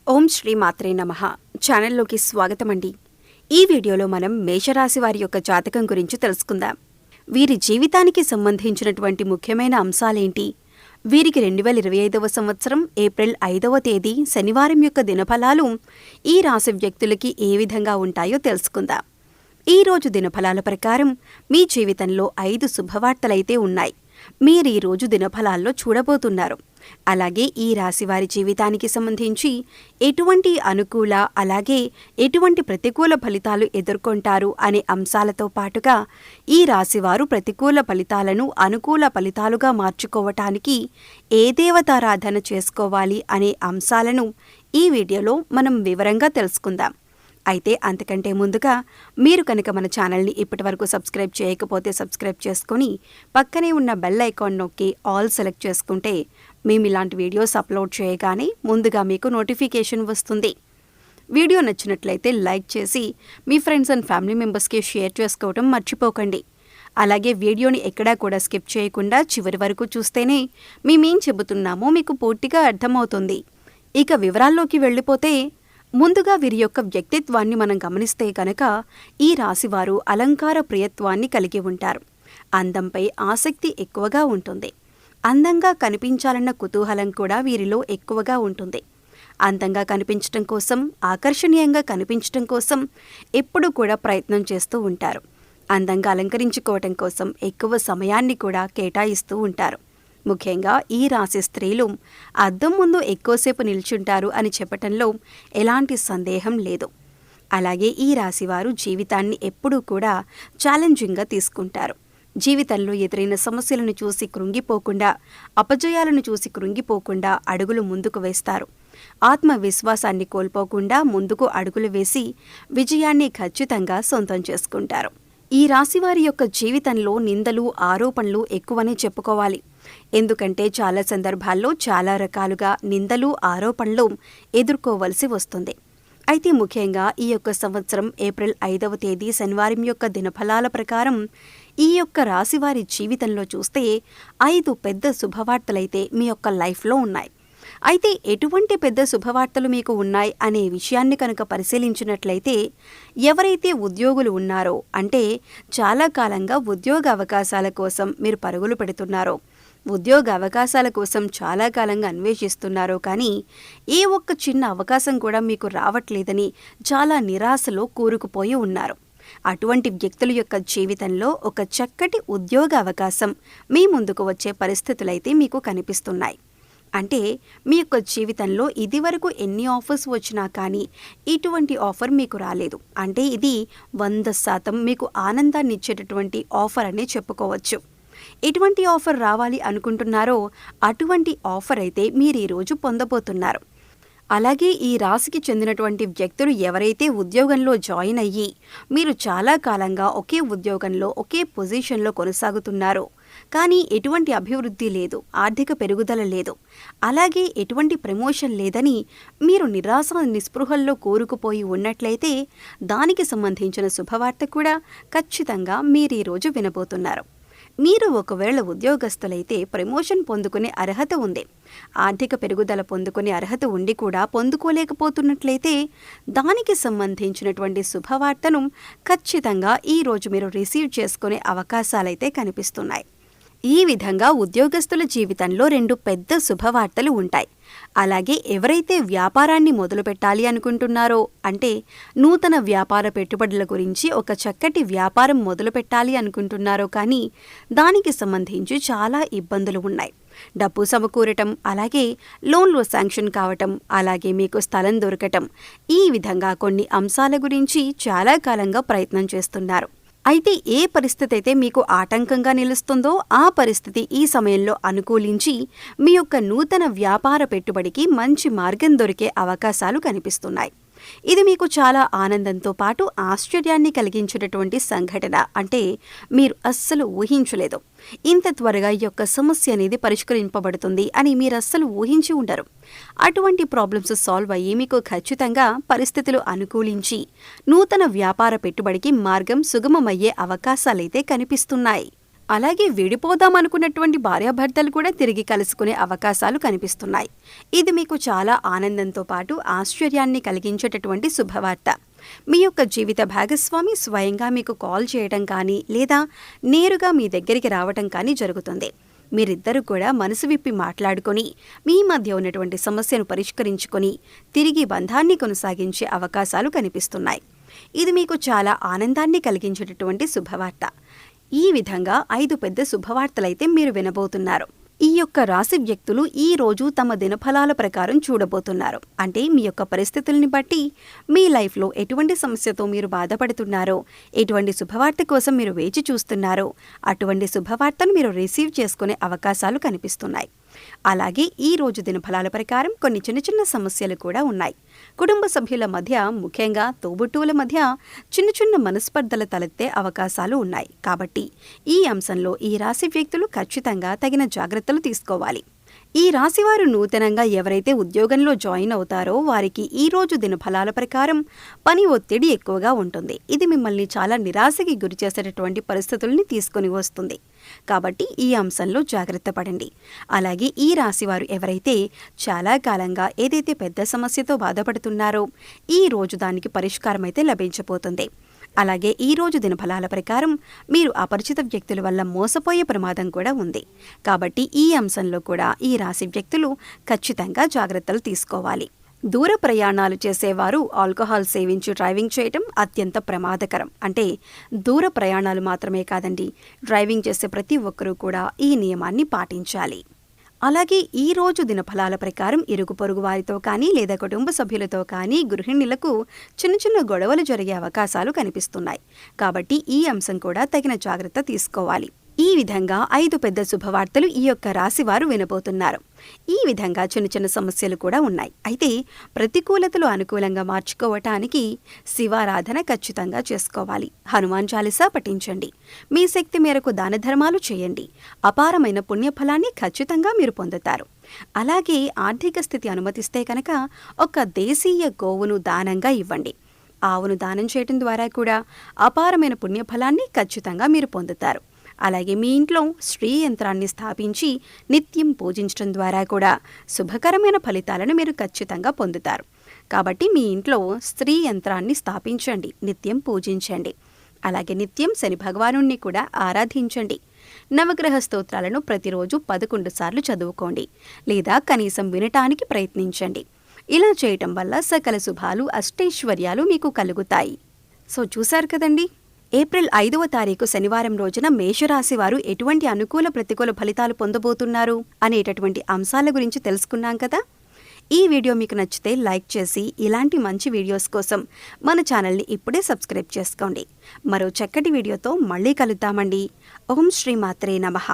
ఓం శ్రీ మాత్రే నమః. ఛానల్లోకి స్వాగతం అండి. ఈ వీడియోలో మనం మేషరాశి వారి యొక్క జాతకం గురించి తెలుసుకుందాం. వీరి జీవితానికి సంబంధించినటువంటి ముఖ్యమైన అంశాలేంటి, వీరికి 2025వ సంవత్సరం ఏప్రిల్ 5వ తేదీ శనివారం యొక్క దినఫలాలు ఈ రాశి వ్యక్తులకి ఏ విధంగా ఉంటాయో తెలుసుకుందాం. ఈ రోజు దినఫలాల ప్రకారం మీ జీవితంలో 5 శుభవార్తలైతే ఉన్నాయి. మీరు ఈ రోజు దినఫలాల్లో చూడబోతున్నారు. అలాగే ఈ రాశి వారి జీవితానికి సంబంధించి ఎటువంటి అనుకూల అలాగే ఎటువంటి ప్రతికూల ఫలితాలు ఎదుర్కొంటారు అనే అంశాలతో పాటుగా ఈ రాశివారు ప్రతికూల ఫలితాలను అనుకూల ఫలితాలుగా మార్చుకోవటానికి ఏ దేవతారాధన చేసుకోవాలి అనే అంశాలను ఈ వీడియోలో మనం వివరంగా తెలుసుకుందాం. అయితే అంతకంటే ముందుగా మీరు కనుక మన ఛానల్ని ఇప్పటివరకు సబ్స్క్రైబ్ చేయకపోతే సబ్స్క్రైబ్ చేసుకొని పక్కనే ఉన్న బెల్ ఐకాన్ నొక్కి ఆల్ సెలెక్ట్ చేసుకుంటే మేము ఇలాంటి వీడియోస్ అప్లోడ్ చేయగానే ముందుగా మీకు నోటిఫికేషన్ వస్తుంది. వీడియో నచ్చినట్లయితే లైక్ చేసి మీ ఫ్రెండ్స్ అండ్ ఫ్యామిలీ మెంబర్స్కి షేర్ చేసుకోవడం మర్చిపోకండి. అలాగే వీడియోని ఎక్కడా కూడా స్కిప్ చేయకుండా చివరి వరకు చూస్తేనే మేమేం చెబుతున్నామో మీకు పూర్తిగా అర్థమవుతుంది. ఇక వివరాల్లోకి వెళ్ళిపోతే ముందుగా వీరి యొక్క వ్యక్తిత్వాన్ని మనం గమనిస్తే కనుక ఈ రాశివారు అలంకార ప్రియత్వాన్ని కలిగి ఉంటారు. అందంపై ఆసక్తి ఎక్కువగా ఉంటుంది. అందంగా కనిపించాలన్న కుతూహలం కూడా వీరిలో ఎక్కువగా ఉంటుంది. అందంగా కనిపించటం కోసం, ఆకర్షణీయంగా కనిపించటం కోసం ఎప్పుడూ కూడా ప్రయత్నం చేస్తూ ఉంటారు. అందంగా అలంకరించుకోవటం కోసం ఎక్కువ సమయాన్ని కూడా కేటాయిస్తూ ఉంటారు. ముఖ్యంగా ఈ రాశి స్త్రీలు అద్దం ముందు ఎక్కువసేపు నిల్చుంటారు అని చెప్పటంలో ఎలాంటి సందేహం లేదు. అలాగే ఈ రాశివారు జీవితాన్ని ఎప్పుడూ కూడా ఛాలెంజింగ్గా తీసుకుంటారు. జీవితంలో ఎదురైన సమస్యలను చూసి కృంగిపోకుండా, అపజయాలను చూసి కృంగిపోకుండా అడుగులు ముందుకు వేస్తారు. ఆత్మవిశ్వాసాన్ని కోల్పోకుండా ముందుకు అడుగులు వేసి విజయాన్ని ఖచ్చితంగా సొంతం చేసుకుంటారు. ఈ రాశివారి యొక్క జీవితంలో నిందలు, ఆరోపణలు ఎక్కువనే చెప్పుకోవాలి. ఎందుకంటే చాలా సందర్భాల్లో చాలా రకాలుగా నిందలు, ఆరోపణలు ఎదుర్కోవలసి వస్తుంది. అయితే ముఖ్యంగా ఈ యొక్క సంవత్సరం ఏప్రిల్ 5వ తేదీ శనివారం యొక్క దినఫలాల ప్రకారం ఈ యొక్క రాశివారి జీవితంలో చూస్తే 5 పెద్ద శుభవార్తలైతే మీ యొక్క లైఫ్లో ఉన్నాయి. అయితే ఎటువంటి పెద్ద శుభవార్తలు మీకు ఉన్నాయి అనే విషయాన్ని కనుక పరిశీలించినట్లయితే, ఎవరైతే ఉద్యోగులు ఉన్నారో, అంటే చాలా కాలంగా ఉద్యోగ అవకాశాల కోసం మీరు పరుగులు పెడుతున్నారో, ఉద్యోగ అవకాశాల కోసం చాలా కాలంగా అన్వేషిస్తున్నారో కానీ ఏ ఒక్క చిన్న అవకాశం కూడా మీకు రావట్లేదని చాలా నిరాశలో కూరుకుపోయి ఉన్నారు. అటువంటి వ్యక్తుల యొక్క జీవితంలో ఒక చక్కటి ఉద్యోగ అవకాశం మీ ముందుకు వచ్చే పరిస్థితులైతే మీకు కనిపిస్తున్నాయి. అంటే మీ యొక్క జీవితంలో ఇదివరకు ఎన్ని ఆఫర్స్ వచ్చినా కానీ ఇటువంటి ఆఫర్ మీకు రాలేదు. అంటే ఇది 100% మీకు ఆనందాన్ని ఇచ్చేటటువంటి ఆఫర్ అనే చెప్పుకోవచ్చు. ఎటువంటి ఆఫర్ రావాలి అనుకుంటున్నారో అటువంటి ఆఫర్ అయితే మీరు ఈరోజు పొందబోతున్నారు. అలాగే ఈ రాశికి చెందినటువంటి వ్యక్తులు ఎవరైతే ఉద్యోగంలో జాయిన్ అయ్యి మీరు చాలా కాలంగా ఒకే ఉద్యోగంలో ఒకే పొజిషన్లో కొనసాగుతున్నారో కానీ ఎటువంటి అభివృద్ధి లేదు, ఆర్థిక పెరుగుదల లేదు, అలాగే ఎటువంటి ప్రమోషన్ లేదని మీరు నిరాశ నిస్పృహల్లో కూరుకుపోయి ఉన్నట్లయితే దానికి సంబంధించిన శుభవార్త కూడా ఖచ్చితంగా మీరు ఈరోజు వినబోతున్నారు. మీరు ఒకవేళ ఉద్యోగస్తులైతే ప్రమోషన్ పొందుకునే అర్హత ఉంది, ఆర్థిక పెరుగుదల పొందుకునే అర్హత ఉండి కూడా పొందుకోలేకపోతున్నట్లయితే దానికి సంబంధించినటువంటి శుభవార్తను ఖచ్చితంగా ఈరోజు మీరు రిసీవ్ చేసుకునే అవకాశాలైతే కనిపిస్తున్నాయి. ఈ విధంగా ఉద్యోగస్తుల జీవితంలో 2 పెద్ద శుభవార్తలు ఉంటాయి. అలాగే ఎవరైతే వ్యాపారాన్ని మొదలుపెట్టాలి అనుకుంటున్నారో, అంటే నూతన వ్యాపార పెట్టుబడుల గురించి ఒక చక్కటి వ్యాపారం మొదలుపెట్టాలి అనుకుంటున్నారో కానీ దానికి సంబంధించి చాలా ఇబ్బందులు ఉన్నాయి. డబ్బు సమకూరటం, అలాగే లోన్లు శాంక్షన్ కావటం, అలాగే మీకు స్థలం దొరకటం, ఈ విధంగా కొన్ని అంశాల గురించి చాలా కాలంగా ప్రయత్నం చేస్తున్నారు. అయితే ఏ పరిస్థితి అయితే మీకు ఆటంకంగా నిలుస్తుందో ఆ పరిస్థితి ఈ సమయంలో అనుకూలించి మీ యొక్క నూతన వ్యాపార పెట్టుబడికి మంచి మార్గం దొరికే అవకాశాలు కనిపిస్తున్నాయి. ఇది మీకు చాలా ఆనందంతో పాటు ఆశ్చర్యాన్ని కలిగించేటటువంటి సంఘటన. అంటే మీరు అస్సలు ఊహించలేదు ఇంత త్వరగా ఈ యొక్క సమస్య అనేది పరిష్కరింపబడుతుంది అని మీరు అస్సలు ఊహించి ఉండరు. అటువంటి ప్రాబ్లమ్స్ సాల్వ్ అయ్యి మీకు ఖచ్చితంగా పరిస్థితులు అనుకూలించి నూతన వ్యాపార పెట్టుబడికి మార్గం సుగమమయ్యే అవకాశాలైతే కనిపిస్తున్నాయి. అలాగే విడిపోదాం అనుకున్నటువంటి భార్యాభర్తలు కూడా తిరిగి కలుసుకునే అవకాశాలు కనిపిస్తున్నాయి. ఇది మీకు చాలా ఆనందంతో పాటు ఆశ్చర్యాన్ని కలిగించేటటువంటి శుభవార్త. మీ యొక్క జీవిత భాగస్వామి స్వయంగా మీకు కాల్ చేయడం కానీ లేదా నేరుగా మీ దగ్గరికి రావటం కానీ జరుగుతుంది. మీరిద్దరూ కూడా మనసు విప్పి మాట్లాడుకొని మీ మధ్య ఉన్నటువంటి సమస్యను పరిష్కరించుకొని తిరిగి బంధాన్ని కొనసాగించే అవకాశాలు కనిపిస్తున్నాయి. ఇది మీకు చాలా ఆనందాన్ని కలిగించేటటువంటి శుభవార్త. ఈ విధంగా 5 పెద్ద శుభవార్తలైతే మీరు వినబోతున్నారు. ఈ యొక్క రాశి వ్యక్తులు ఈ రోజు తమ దినఫలాల ప్రకారం చూడబోతున్నారు. అంటే మీ యొక్క పరిస్థితుల్ని బట్టి మీ లైఫ్లో ఎటువంటి సమస్యతో మీరు బాధపడుతున్నారో, ఎటువంటి శుభవార్త కోసం మీరు వేచి చూస్తున్నారో అటువంటి శుభవార్తను మీరు రిసీవ్ చేసుకునే అవకాశాలు కనిపిస్తున్నాయి. అలాగే ఈ రోజు దినఫలాల ప్రకారం కొన్ని చిన్న చిన్న సమస్యలు కూడా ఉన్నాయి. కుటుంబ సభ్యుల మధ్య, ముఖ్యంగా తోబుట్టువుల మధ్య చిన్న చిన్న మనస్పర్ధలు తలెత్తే అవకాశాలు ఉన్నాయి. కాబట్టి ఈ అంశంలో ఈ రాశి వ్యక్తులు ఖచ్చితంగా తగిన జాగ్రత్తలు తీసుకోవాలి. ఈ రాశివారు నూతనంగా ఎవరైతే ఉద్యోగంలో జాయిన్ అవుతారో వారికి ఈ రోజు దినఫలాల ప్రకారం పని ఒత్తిడి ఎక్కువగా ఉంటుంది. ఇది మిమ్మల్ని చాలా నిరాశకి గురి చేసేటటువంటి పరిస్థితుల్ని తీసుకొని వస్తుంది. కాబట్టి ఈ అంశంలో జాగ్రత్త పడండి. అలాగే ఈ రాశివారు ఎవరైతే చాలా కాలంగా ఏదైతే పెద్ద సమస్యతో బాధపడుతున్నారో ఈ రోజు దానికి పరిష్కారం అయితే లభించబోతుంది. అలాగే ఈ రోజు దినఫలాల ప్రకారం మీరు అపరిచిత వ్యక్తుల వల్ల మోసపోయే ప్రమాదం కూడా ఉంది. కాబట్టి ఈ అంశంలో కూడా ఈ రాశి వ్యక్తులు ఖచ్చితంగా జాగ్రత్తలు తీసుకోవాలి. దూర ప్రయాణాలు చేసేవారు ఆల్కహాల్ సేవించి డ్రైవింగ్ చేయటం అత్యంత ప్రమాదకరం. అంటే దూర ప్రయాణాలు మాత్రమే కాదండి, డ్రైవింగ్ చేసే ప్రతి ఒక్కరూ కూడా ఈ నియమాన్ని పాటించాలి. అలాగే ఈ రోజు దినఫలాల ప్రకారం ఇరుగు పొరుగు వారితో కానీ లేదా కుటుంబ సభ్యులతో కానీ గృహిణులకు చిన్న చిన్న గొడవలు జరిగే అవకాశాలు కనిపిస్తున్నాయి. కాబట్టి ఈ అంశం కూడా తగిన జాగ్రత్త తీసుకోవాలి. ఈ విధంగా 5 పెద్ద శుభవార్తలు ఈ యొక్క రాశి వారు వినబోతున్నారు. ఈ విధంగా చిన్న చిన్న సమస్యలు కూడా ఉన్నాయి. అయితే ప్రతికూలతలు అనుకూలంగా మార్చుకోవటానికి శివారాధన ఖచ్చితంగా చేసుకోవాలి. హనుమాన్ చాలీసా పఠించండి. మీ శక్తి మేరకు దాన ధర్మాలు చేయండి. అపారమైన పుణ్యఫలాన్ని ఖచ్చితంగా మీరు పొందుతారు. అలాగే ఆర్థిక స్థితి అనుమతిస్తే కనుక ఒక దేశీయ గోవును దానంగా ఇవ్వండి. ఆవును దానం చేయడం ద్వారా కూడా అపారమైన పుణ్యఫలాన్ని ఖచ్చితంగా మీరు పొందుతారు. అలాగే మీ ఇంట్లో శ్రీ యంత్రాన్ని స్థాపించి నిత్యం పూజించడం ద్వారా కూడా శుభకరమైన ఫలితాలను మీరు ఖచ్చితంగా పొందుతారు. కాబట్టి మీ ఇంట్లో స్త్రీ యంత్రాన్ని స్థాపించండి, నిత్యం పూజించండి. అలాగే నిత్యం శని భగవానుణ్ణి కూడా ఆరాధించండి. నవగ్రహ స్తోత్రాలను ప్రతిరోజు 11 సార్లు చదువుకోండి లేదా కనీసం వినటానికి ప్రయత్నించండి. ఇలా చేయటం వల్ల సకల శుభాలు, అష్టైశ్వర్యాలు మీకు కలుగుతాయి. సో చూశారు కదండి, ఏప్రిల్ 5వ తారీఖు శనివారం రోజున మేషరాశి వారు ఎటువంటి అనుకూల ప్రతికూల ఫలితాలు పొందబోతున్నారు అనేటటువంటి అంశాల గురించి తెలుసుకున్నాం కదా. ఈ వీడియో మీకు నచ్చితే లైక్ చేసి ఇలాంటి మంచి వీడియోస్ కోసం మన ఛానల్ని ఇప్పుడే సబ్స్క్రైబ్ చేసుకోండి. మరో చక్కటి వీడియోతో మళ్ళీ కలుద్దామండి. ఓం శ్రీ మాత్రే నమః.